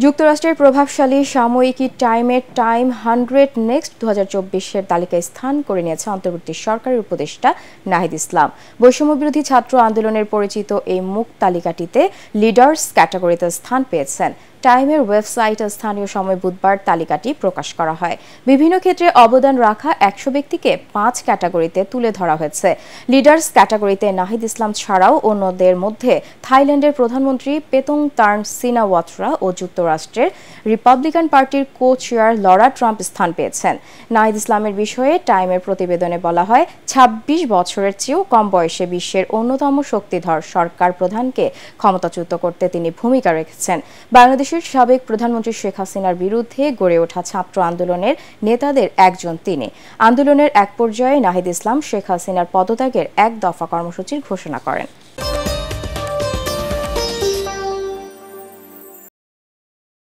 যুক্তরাষ্ট্রের প্রভাবশালী সাময়িকী টাইমের টাইম 100 নেক্সট 2024-এর তালিকায় স্থান করে নিয়েছে অন্তর্বর্তী সরকারের উপদেষ্টা নাহিদ ইসলাম। বৈষম্যবিরোধী ছাত্র আন্দোলনের পরিচিত এই মুখ তালিকাটিতে লিডার্স ক্যাটাগরিতে স্থান পেয়েছেন। টাইমের ওয়েবসাইটে স্থানীয় সময় বুধবার তালিকাটি প্রকাশ করা হয়। বিভিন্ন ক্ষেত্রে অবদান রাখা 100 ব্যক্তিকে 5 ক্যাটাগরিতে তুলে ধরা হয়েছে। লিডার্স ক্যাটাগরিতে নাহিদ ইসলাম ছাড়াও অন্যদের মধ্যে থাইল্যান্ডের প্রধানমন্ত্রী পেতংতার্ন সিনাওয়াত্রা ও যুক্তরাষ্ট্রের রিপাবলিকান পার্টির কো চেয়ার লরা ট্রাম্প স্থান পেয়েছেন। নাহিদ ইসলামের বিষয়ে টাইমের প্রতিবেদনে বলা হয়, 26 বছরের চেয়েও কম বয়সে বিশ্বের অন্যতম শক্তিধর সরকার প্রধানকে ক্ষমতাচ্যুত করতে তিনি ভূমিকা রেখেছেন। বাংলাদেশের সাবেক প্রধানমন্ত্রী শেখ হাসিনার বিরুদ্ধে গড়ে ওঠা ছাত্র আন্দোলনের নেতাদের একজন তিনি। আন্দোলনের এক পর্যায়ে নাহিদ ইসলাম শেখ হাসিনার পদত্যাগের এক দফা কর্মসূচির ঘোষণা করেন।